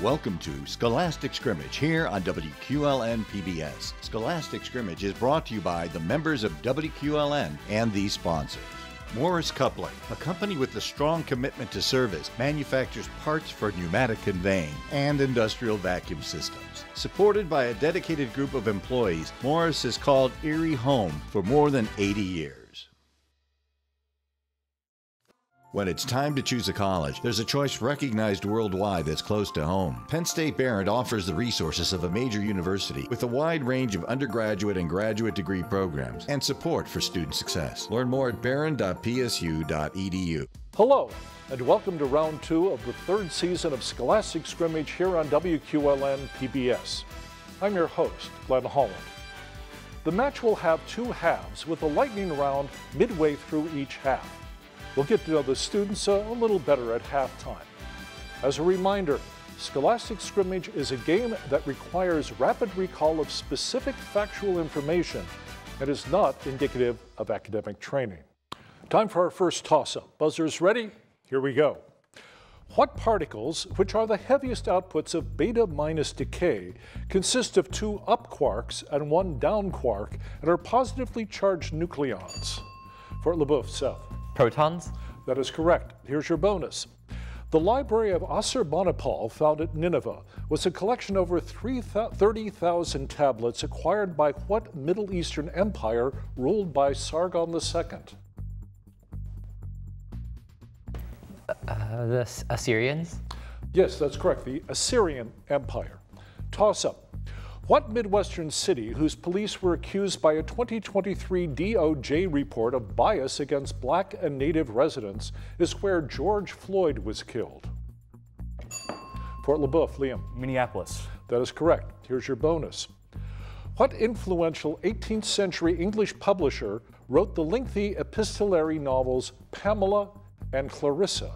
Welcome to Scholastic Scrimmage here on WQLN PBS. Scholastic Scrimmage is brought to you by the members of WQLN and these sponsors. Morris Coupling, a company with a strong commitment to service, manufactures parts for pneumatic conveying and industrial vacuum systems. Supported by a dedicated group of employees, Morris has called Erie home for more than 80 years. When it's time to choose a college, there's a choice recognized worldwide that's close to home. Penn State Barron offers the resources of a major university with a wide range of undergraduate and graduate degree programs and support for student success. Learn more at barron.psu.edu. Hello, and welcome to round 2 of the 3rd season of Scholastic Scrimmage here on WQLN PBS. I'm your host, Glenn Holland. The match will have 2 halves with a lightning round midway through each half. We'll get to know the students a little better at halftime. As a reminder, Scholastic Scrimmage is a game that requires rapid recall of specific factual information and is not indicative of academic training. Time for our first toss-up. Buzzers ready? Here we go. What particles, which are the heaviest outputs of beta-minus decay, consist of 2 up quarks and 1 down quark and are positively charged nucleons? Fort LeBoeuf, Seth. Protons? That is correct. Here's your bonus. The library of Assurbanipal, found at Nineveh, was a collection of over 30,000 tablets acquired by what Middle Eastern empire ruled by Sargon II? The Assyrians? Yes, that's correct. The Assyrian Empire. Toss-up. What Midwestern city, whose police were accused by a 2023 DOJ report of bias against black and native residents, is where George Floyd was killed? Fort LeBoeuf, Liam. Minneapolis. That is correct. Here's your bonus. What influential 18th century English publisher wrote the lengthy epistolary novels Pamela and Clarissa?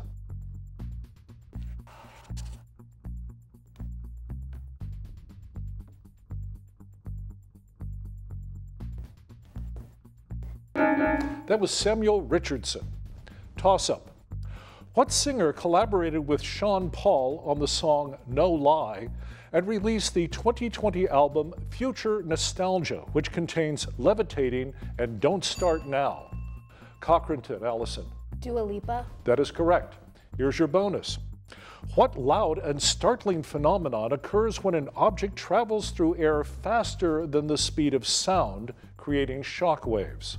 That was Samuel Richardson. Toss-up. What singer collaborated with Sean Paul on the song No Lie and released the 2020 album Future Nostalgia, which contains Levitating and Don't Start Now? Cochranton, Allison. Dua Lipa. That is correct. Here's your bonus. What loud and startling phenomenon occurs when an object travels through air faster than the speed of sound, creating shock waves?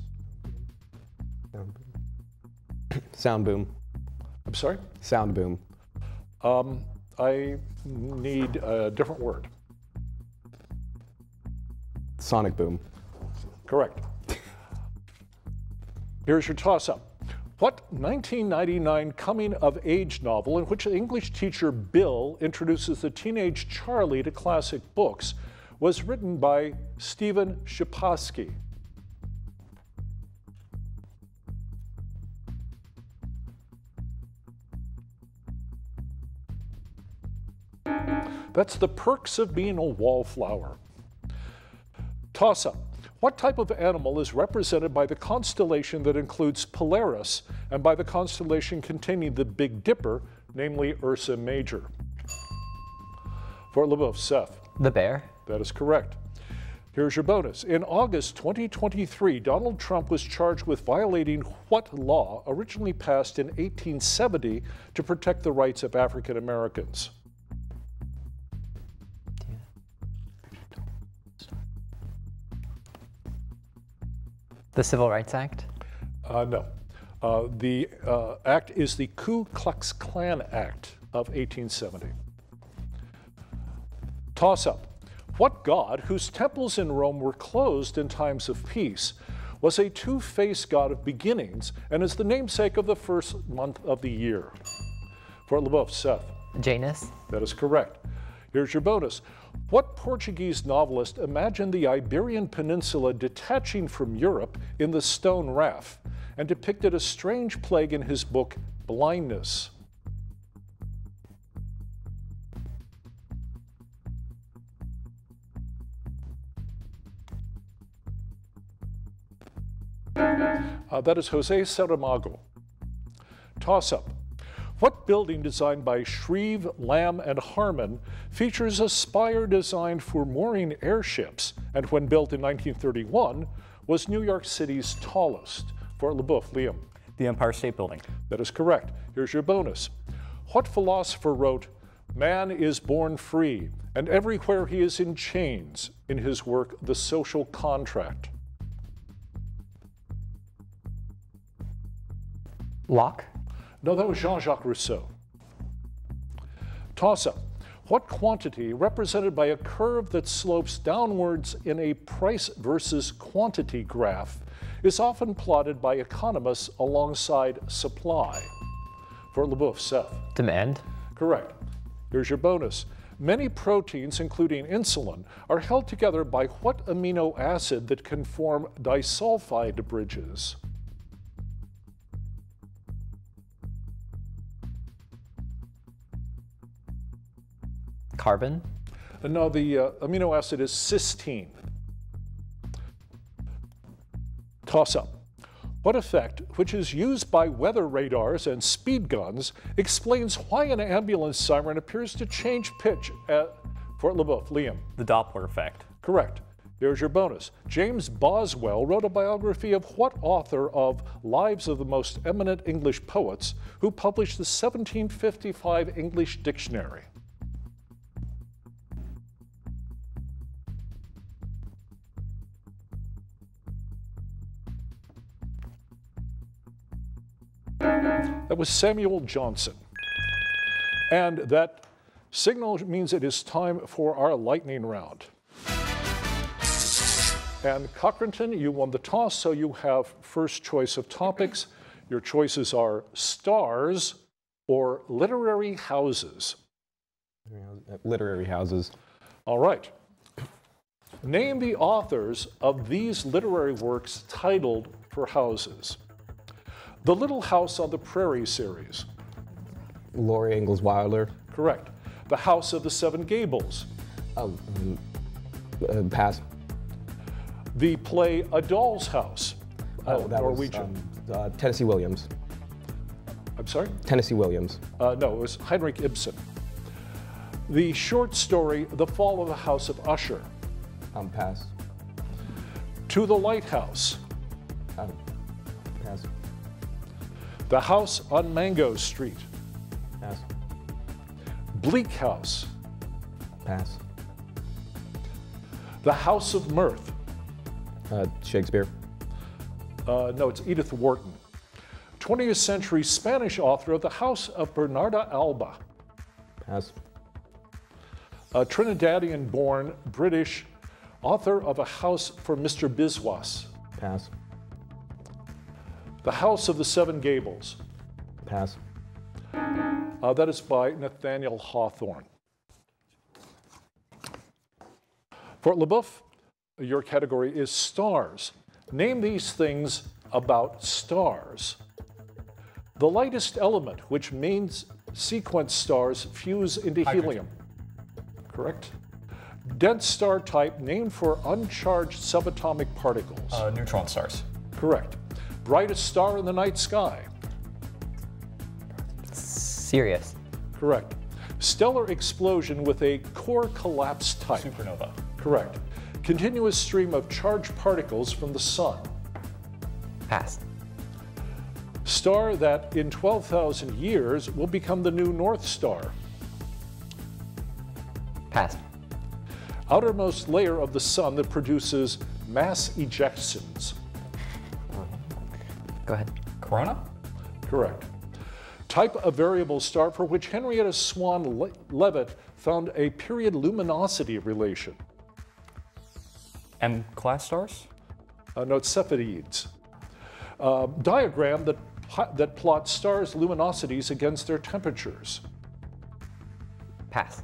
Sound boom. I'm sorry? Sound boom. I need a different word. Sonic boom. Correct. Here's your toss-up. What 1999 coming-of-age novel in which the English teacher Bill introduces the teenage Charlie to classic books was written by Stephen Chbosky? That's The Perks of Being a Wallflower. Toss-up. What type of animal is represented by the constellation that includes Polaris and by the constellation containing the Big Dipper, namely Ursa Major? Fort LeBoeuf, Seth. The bear? That is correct. Here's your bonus. In August 2023, Donald Trump was charged with violating what law originally passed in 1870 to protect the rights of African Americans? The Civil Rights Act? No. The act is the Ku Klux Klan Act of 1870. Toss-up. What god, whose temples in Rome were closed in times of peace, was a two-faced god of beginnings and is the namesake of the first month of the year? Fort LeBoeuf, Seth. Janus? That is correct. Here's your bonus. What Portuguese novelist imagined the Iberian Peninsula detaching from Europe in the Stone Raft and depicted a strange plague in his book, Blindness? That is Jose Saramago. Toss-up. What building designed by Shreve, Lamb, and Harmon features a spire designed for mooring airships and when built in 1931 was New York City's tallest? Fort LeBoeuf, Liam. The Empire State Building. That is correct. Here's your bonus. What philosopher wrote, "Man is born free, and everywhere he is in chains," in his work, The Social Contract? Locke? No, that was Jean-Jacques Rousseau. Toss-up. What quantity, represented by a curve that slopes downwards in a price versus quantity graph, is often plotted by economists alongside supply? Fort LeBoeuf, Seth. Demand? Correct. Here's your bonus. Many proteins, including insulin, are held together by what amino acid that can form disulfide bridges? Carbon? No, the amino acid is cysteine. Toss up. What effect, which is used by weather radars and speed guns, explains why an ambulance siren appears to change pitch at Fort LeBoeuf? Liam. The Doppler effect. Correct. Here's your bonus. James Boswell wrote a biography of what author of Lives of the Most Eminent English Poets, who published the 1755 English Dictionary? That was Samuel Johnson. And that signal means it is time for our lightning round. And Cochranton, you won the toss, so you have first choice of topics. Your choices are stars or literary houses. Literary houses. All right. Name the authors of these literary works titled for houses. The Little House on the Prairie series. Laurie Ingalls Wilder. Correct. The House of the Seven Gables. Pass. The play A Doll's House. That Norwegian. was Tennessee Williams. I'm sorry? Tennessee Williams. No, it was Heinrich Ibsen. The short story The Fall of the House of Usher. Pass. To the Lighthouse. Pass. The House on Mango Street. Pass. Bleak House. Pass. The House of Mirth. Shakespeare. No, it's Edith Wharton. 20th century Spanish author of The House of Bernarda Alba. Pass. A Trinidadian-born British author of A House for Mr. Biswas. Pass. The House of the Seven Gables. Pass. That is by Nathaniel Hawthorne. Fort LeBoeuf, your category is stars. Name these things about stars. The lightest element, which means sequence stars fuse into helium. Correct. Dense star type named for uncharged subatomic particles. Neutron stars. Correct. Brightest star in the night sky. Sirius. Correct. Stellar explosion with a core collapse type. Supernova. Correct. Continuous stream of charged particles from the sun. Pass. Star that in 12,000 years will become the new North Star. Pass. Outermost layer of the sun that produces mass ejections. Go ahead. Corona? Correct. Type of variable star for which Henrietta Swan Leavitt found a period luminosity relation. M-class stars? No, it's Cepheids. Diagram that plots stars' luminosities against their temperatures. Pass.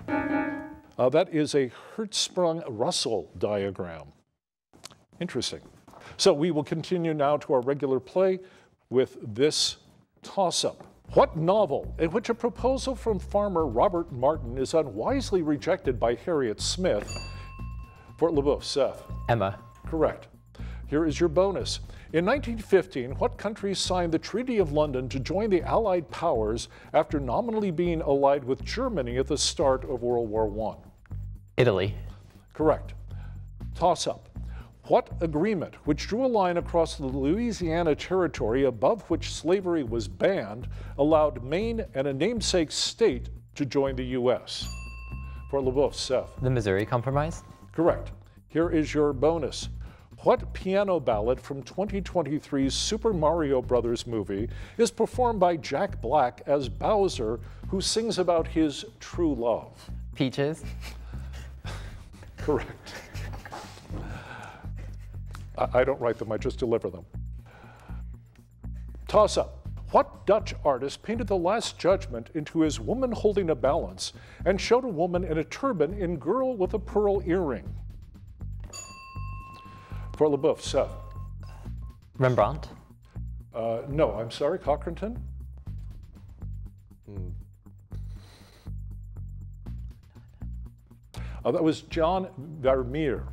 That is a Hertzsprung-Russell diagram. Interesting. So we will continue now to our regular play with this toss-up. What novel in which a proposal from farmer Robert Martin is unwisely rejected by Harriet Smith? Fort LeBoeuf, Seth. Emma. Correct. Here is your bonus. In 1915, what country signed the Treaty of London to join the Allied powers after nominally being allied with Germany at the start of World War I? Italy. Correct. Toss-up. What agreement, which drew a line across the Louisiana Territory above which slavery was banned, allowed Maine and a namesake state to join the U.S.? Fort LeBoeuf, Seth. The Missouri Compromise. Correct. Here is your bonus. What piano ballad from 2023's Super Mario Brothers movie is performed by Jack Black as Bowser, who sings about his true love? Peaches. Correct. I don't write them, I just deliver them. Toss up. What Dutch artist painted the Last Judgment into his woman holding a balance and showed a woman in a turban in Girl with a Pearl Earring? Fort LeBoeuf, Seth. Rembrandt. No, I'm sorry, Cochranton? That was John Vermeer.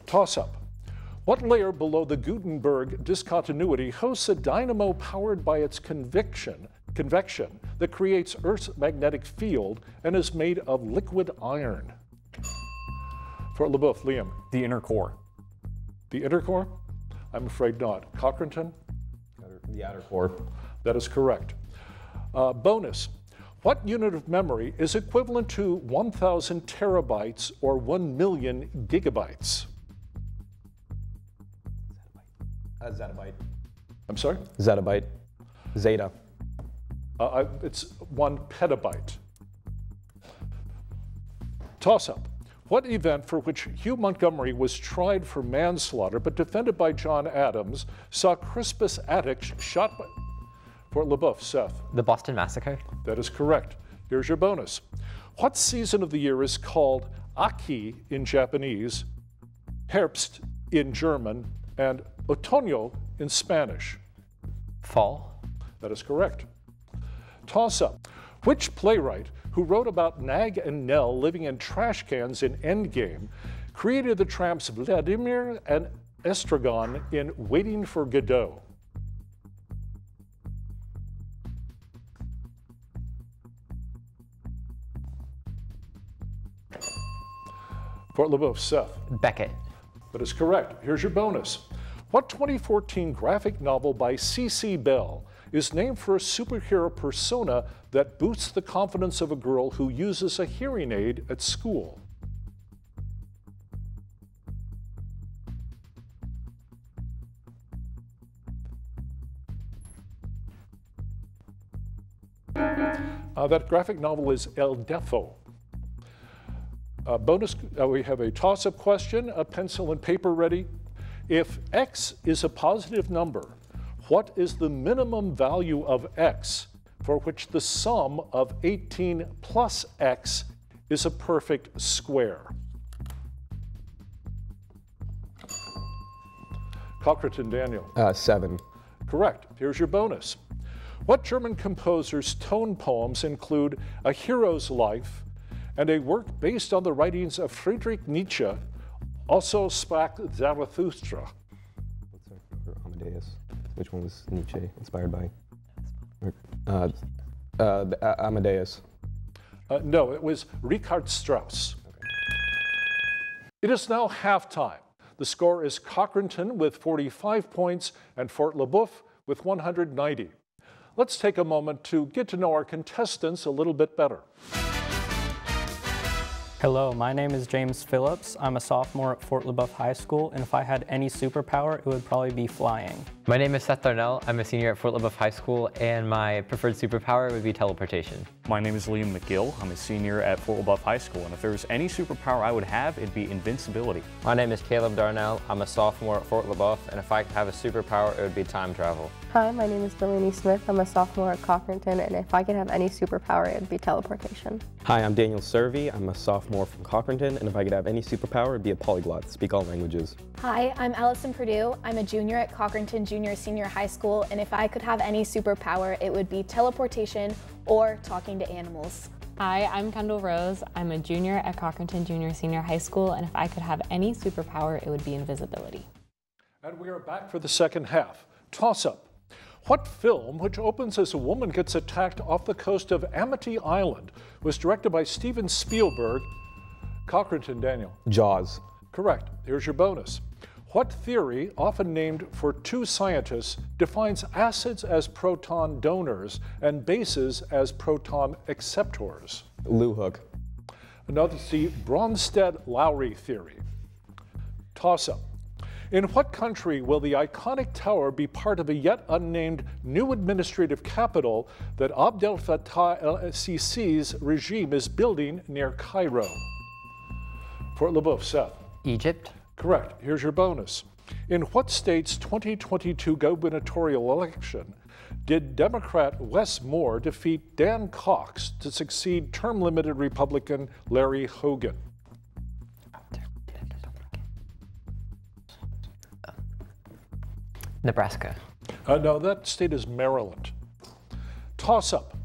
Toss-up. What layer below the Gutenberg discontinuity hosts a dynamo powered by its convection that creates Earth's magnetic field and is made of liquid iron? Fort LeBoeuf, Liam. The inner core. The inner core? I'm afraid not. Cochranton? The outer core. That is correct. Bonus. What unit of memory is equivalent to 1,000 terabytes or 1 million gigabytes? Zettabyte. I'm sorry? Zettabyte. Zeta. It's 1 petabyte. Toss-up. What event for which Hugh Montgomery was tried for manslaughter but defended by John Adams saw Crispus Attucks shot by... Fort LeBoeuf, Seth. The Boston Massacre. That is correct. Here's your bonus. What season of the year is called Aki in Japanese, Herbst in German, and Otoño in Spanish? Fall. That is correct. Toss-up. Which playwright who wrote about Nag and Nell living in trash cans in Endgame created the tramps Vladimir and Estragon in Waiting for Godot? Fort LeBoeuf, Seth. Beckett. That is correct. Here's your bonus. What 2014 graphic novel by C.C. Bell is named for a superhero persona that boosts the confidence of a girl who uses a hearing aid at school? That graphic novel is El Defo. Bonus, we have a toss-up question, a pencil and paper ready. If x is a positive number, what is the minimum value of x for which the sum of 18 plus x is a perfect square? Cochranton, Daniel. 7. Correct. Here's your bonus. What German composer's tone poems include A Hero's Life and a work based on the writings of Friedrich Nietzsche, also Sprach Zarathustra? Or Amadeus. Which one was Nietzsche inspired by? Amadeus. No, it was Richard Strauss. It is now halftime. The score is Cochranton with 45 points and Fort LeBoeuf with 190. Let's take a moment to get to know our contestants a little bit better. Hello, my name is James Phillips. I'm a sophomore at Fort LeBoeuf High School, and if I had any superpower, it would probably be flying. My name is Seth Darnell. I'm a senior at Fort LeBoeuf High School, and my preferred superpower would be teleportation. My name is Liam McGill. I'm a senior at Fort LeBoeuf High School, and if there was any superpower I would have, it'd be invincibility. My name is Caleb Darnell. I'm a sophomore at Fort LeBoeuf, and if I could have a superpower, it would be time travel. Hi, my name is Delaney Smith. I'm a sophomore at Cochranton, and if I could have any superpower, it would be teleportation. Hi, I'm Daniel Servey. I'm a sophomore from Cochranton, and if I could have any superpower, it'd be a polyglot, speak all languages. Hi, I'm Allison Purdue. I'm a junior at Cochranton Senior High School, and if I could have any superpower, it would be teleportation or talking to animals. Hi, I'm Kendall Rose. I'm a junior at Cochranton Junior Senior High School, and if I could have any superpower, it would be invisibility. And we are back for the second half. Toss-up. What film, which opens as a woman gets attacked off the coast of Amity Island, was directed by Steven Spielberg? Cochranton, Daniel. Jaws. Correct. Here's your bonus. What theory, often named for two scientists, defines acids as proton donors and bases as proton acceptors? Lou Hook. Another is the Bronsted-Lowry theory. Toss-up. In what country will the iconic tower be part of a yet unnamed new administrative capital that Abdel Fattah el-Sisi's regime is building near Cairo? Fort LeBoeuf, Seth. Egypt. Correct. Here's your bonus. In what state's 2022 gubernatorial election did Democrat Wes Moore defeat Dan Cox to succeed term-limited Republican Larry Hogan? Nebraska. No, that state is Maryland. Toss-up.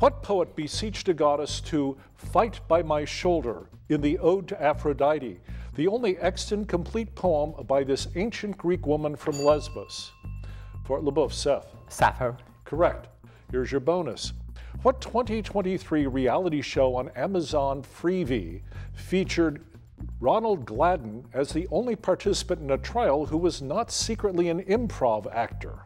What poet beseeched a goddess to fight by my shoulder in the Ode to Aphrodite, the only extant complete poem by this ancient Greek woman from Lesbos? Fort LeBoeuf, Seth. Sappho. Correct. Here's your bonus. What 2023 reality show on Amazon Freevee featured Ronald Gladden as the only participant in a trial who was not secretly an improv actor?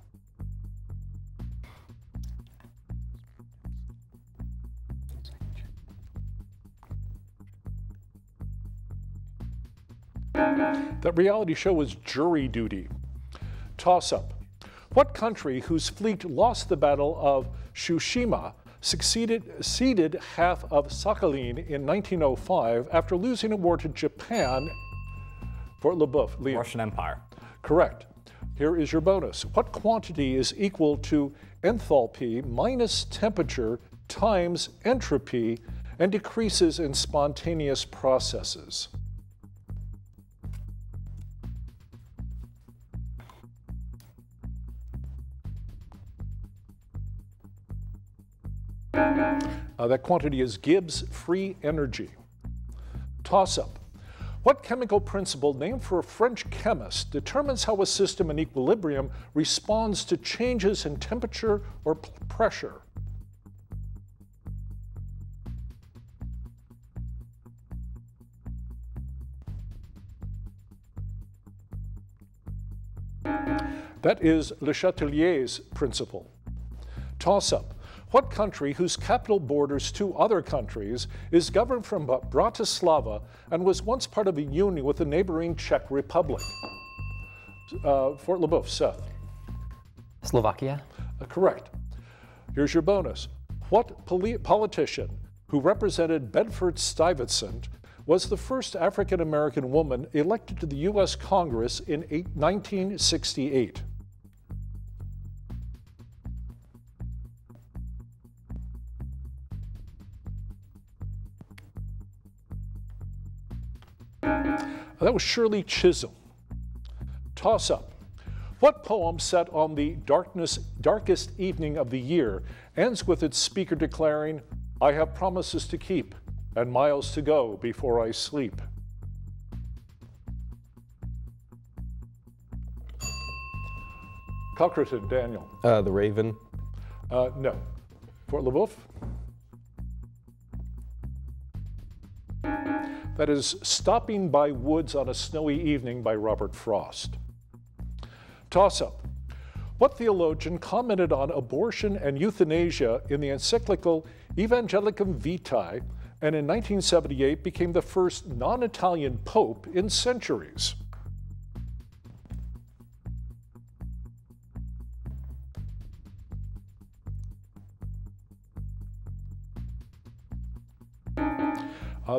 That reality show was Jury Duty. Toss-up. What country whose fleet lost the Battle of Tsushima ceded half of Sakhalin in 1905 after losing a war to Japan? Fort LeBoeuf, Liam. Russian Empire. Correct. Here is your bonus. What quantity is equal to enthalpy minus temperature times entropy and decreases in spontaneous processes? That quantity is Gibbs free energy. Toss-up. What chemical principle named for a French chemist determines how a system in equilibrium responds to changes in temperature or pressure? That is Le Chatelier's principle. Toss-up. What country, whose capital borders two other countries, is governed from Bratislava and was once part of a union with the neighboring Czech Republic? Fort LeBoeuf, Seth. Slovakia. Correct. Here's your bonus. What politician who represented Bedford-Stuyvesant was the first African-American woman elected to the U.S. Congress in 1968? That was Shirley Chisholm. Toss-up. What poem set on the darkest evening of the year ends with its speaker declaring, "I have promises to keep and miles to go before I sleep"? Cochranton, Daniel. The Raven. No. Fort LeBoeuf? That is Stopping by Woods on a Snowy Evening by Robert Frost. Toss-up. What theologian commented on abortion and euthanasia in the encyclical Evangelicum Vitae and in 1978 became the first non-Italian pope in centuries?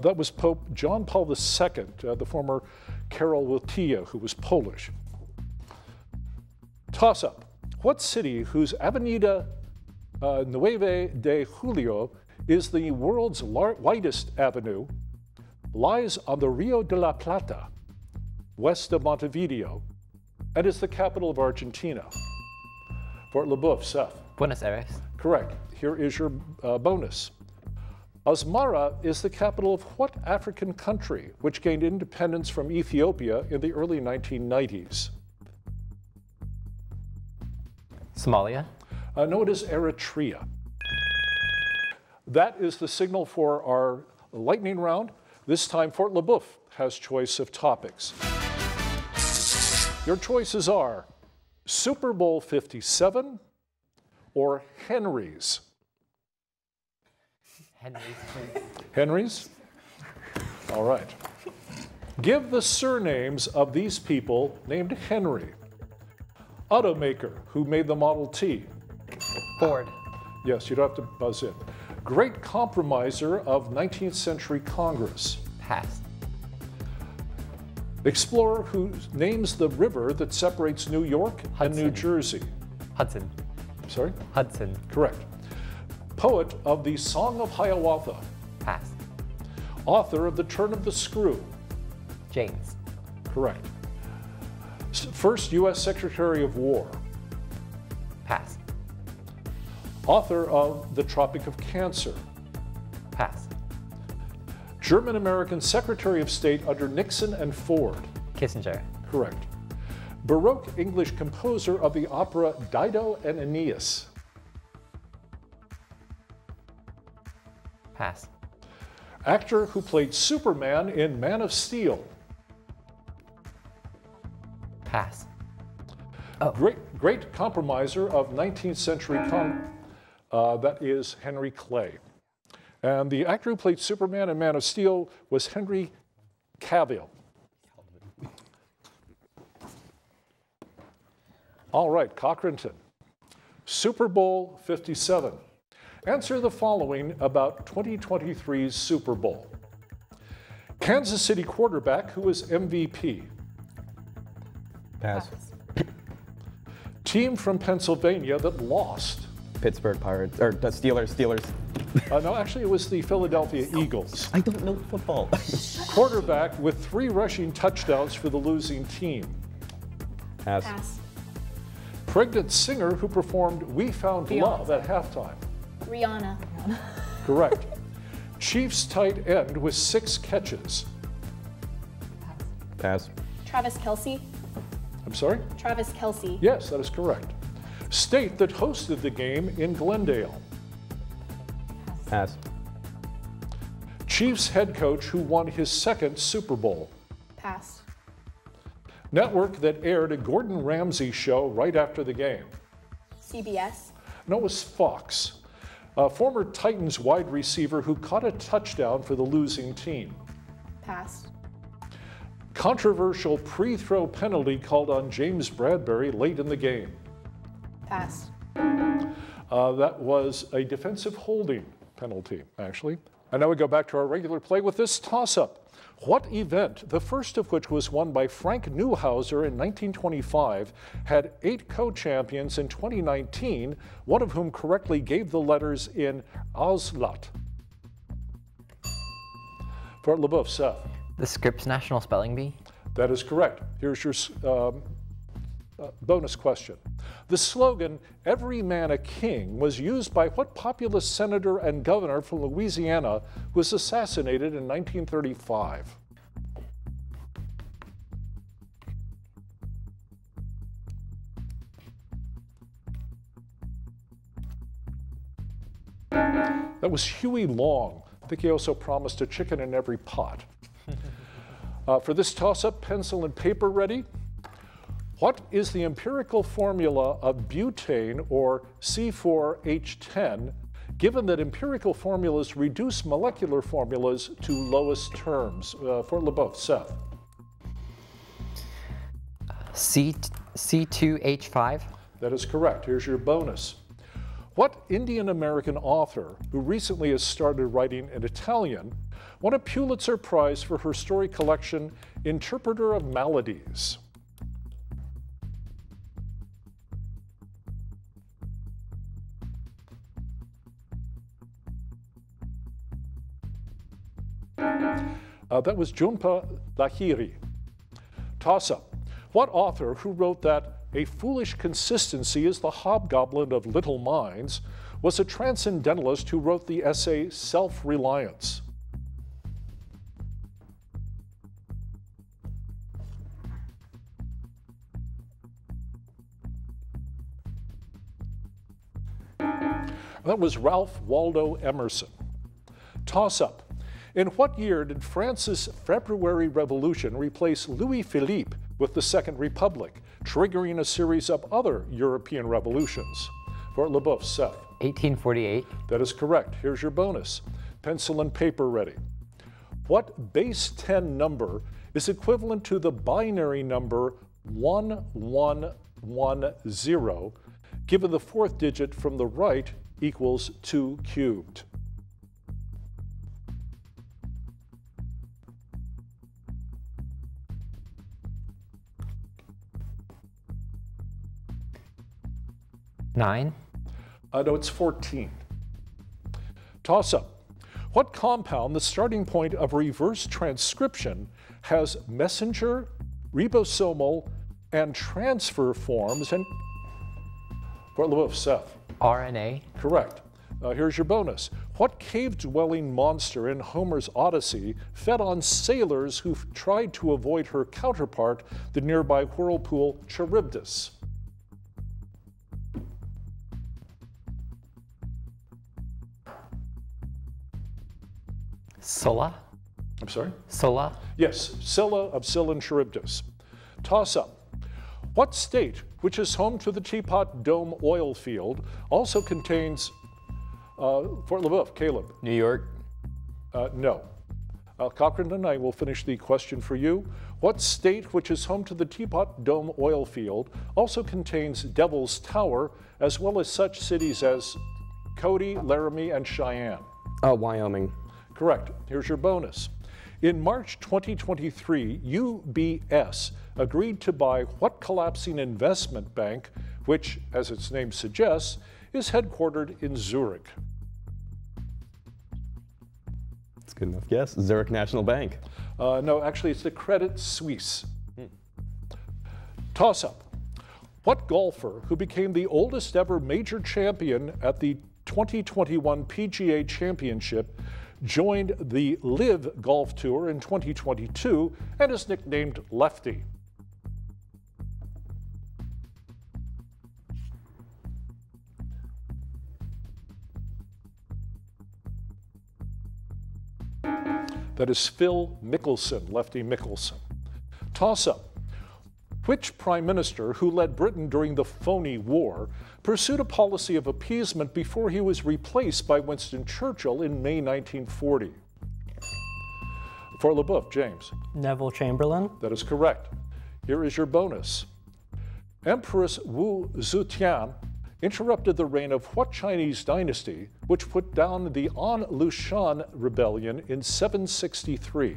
That was Pope John Paul II, the former Karol Wojtyła, who was Polish. Toss-up. What city, whose Avenida 9 de Julio is the world's widest avenue, lies on the Rio de la Plata, west of Montevideo, and is the capital of Argentina? Fort LeBoeuf, Seth. Buenos Aires. Correct. Here is your bonus. Asmara is the capital of what African country which gained independence from Ethiopia in the early 1990s? Somalia. No, it is Eritrea. That is the signal for our lightning round. This time, Fort LeBoeuf has choice of topics. Your choices are Super Bowl 57 or Henry's. Henry's? All right. Give the surnames of these people named Henry. Automaker, who made the Model T. Ford. Yes, you don't have to buzz in. Great compromiser of 19th century Congress. Pass. Explorer who names the river that separates New York and New Jersey. Hudson. Sorry? Hudson. Correct. Poet of the Song of Hiawatha. Pass. Author of The Turn of the Screw. James. Correct. First U.S. Secretary of War. Pass. Author of The Tropic of Cancer. Pass. German-American Secretary of State under Nixon and Ford. Kissinger. Correct. Baroque English composer of the opera Dido and Aeneas. Pass. Actor who played Superman in Man of Steel. Pass. Great compromiser of 19th century that is Henry Clay. And the actor who played Superman in Man of Steel was Henry Cavill. All right, Cochranton. Super Bowl 57. Answer the following about 2023's Super Bowl. Kansas City quarterback who was MVP. Pass. Team from Pennsylvania that lost. Pittsburgh Pirates, or the Steelers. No, actually it was the Philadelphia Eagles. I don't know football. Quarterback with 3 rushing touchdowns for the losing team. Pass. Pass. Pregnant singer who performed We Found Love at halftime. Rihanna. Correct. Chiefs tight end with 6 catches. Pass. Travis Kelce. I'm sorry? Travis Kelce. Yes, that is correct. State that hosted the game in Glendale. Pass. Chiefs head coach who won his 2nd Super Bowl. Pass. Network that aired a Gordon Ramsay show right after the game. CBS. No, it was Fox. A former Titans wide receiver who caught a touchdown for the losing team. Pass. Controversial pre-throw penalty called on James Bradbury late in the game. Pass. That was a defensive holding penalty, actually. And now we go back to our regular play with this toss-up. What event, the first of which was won by Frank Neuhauser in 1925, had 8 co-champions in 2019, one of whom correctly gave the letters in Auslat? Fort LeBoeuf, Seth. The Scripps National Spelling Bee. That is correct. Here's your bonus question. The slogan, "Every man a king," was used by what populist senator and governor from Louisiana who was assassinated in 1935? That was Huey Long. I think he also promised a chicken in every pot. For this toss-up, pencil and paper ready. What is the empirical formula of butane, or C4H10, given that empirical formulas reduce molecular formulas to lowest terms? Fort LeBoeuf, Seth. C2H5. That is correct. Here's your bonus. What Indian American author, who recently has started writing in Italian, won a Pulitzer Prize for her story collection, Interpreter of Maladies? That was Jhumpa Lahiri. Toss-up. What author who wrote that A foolish consistency is the hobgoblin of little minds was a transcendentalist who wrote the essay Self-Reliance. That was Ralph Waldo Emerson. Toss-up. In what year did France's February Revolution replace Louis Philippe with the Second Republic, triggering a series of other European revolutions? Fort LeBoeuf, Seth. 1848. That is correct. Here's your bonus. Pencil and paper ready. What base 10 number is equivalent to the binary number 1110, given the fourth digit from the right equals 2 cubed? Nine. No, it's 14. Toss-up. What compound, the starting point of reverse transcription, has messenger, ribosomal, and transfer forms? And Fort LeBoeuf, Seth. RNA. Correct. Here's your bonus. What cave-dwelling monster in Homer's Odyssey fed on sailors who tried to avoid her counterpart, the nearby whirlpool Charybdis? Scylla. I'm sorry? Scylla. Yes, Scylla of Scylla and Charybdis. Toss-up. What state, which is home to the Teapot Dome oil field, also contains Fort LeBoeuf? Caleb? New York. No. Cochranton, I will finish the question for you. What state, which is home to the Teapot Dome oil field, also contains Devil's Tower, as well as such cities as Cody, Laramie, and Cheyenne? Wyoming. Correct. Here's your bonus. In March 2023, UBS agreed to buy what collapsing investment bank, which, as its name suggests, is headquartered in Zurich? That's good enough. Yes, Zurich National Bank. No, actually, it's the Credit Suisse. Toss-up. What golfer who became the oldest ever major champion at the 2021 PGA Championship joined the LIV Golf Tour in 2022 and is nicknamed Lefty? That is Phil Mickelson, Lefty Mickelson. Toss-up. Which prime minister who led Britain during the phony war pursued a policy of appeasement before he was replaced by Winston Churchill in May 1940? Fort LeBoeuf, James. Neville Chamberlain. That is correct. Here is your bonus. Empress Wu Zetian interrupted the reign of what Chinese dynasty, which put down the An Lushan rebellion in 763?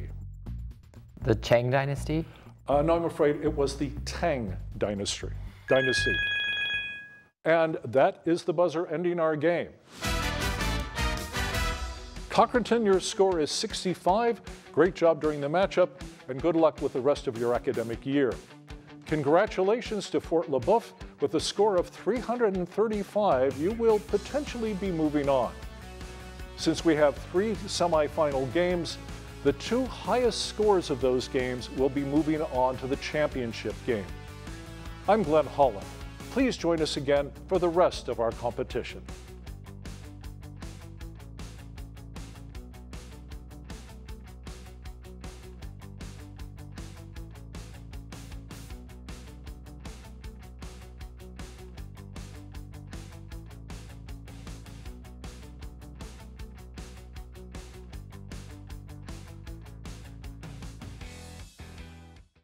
The Qing Dynasty. No, I'm afraid it was the Tang Dynasty. And that is the buzzer ending our game. Cochranton, your score is 65. Great job during the matchup, and good luck with the rest of your academic year. Congratulations to Fort LeBoeuf. With a score of 335, you will potentially be moving on. Since we have 3 semifinal games, the 2 highest scores of those games will be moving on to the championship game. I'm Glenn Holland. Please join us again for the rest of our competition.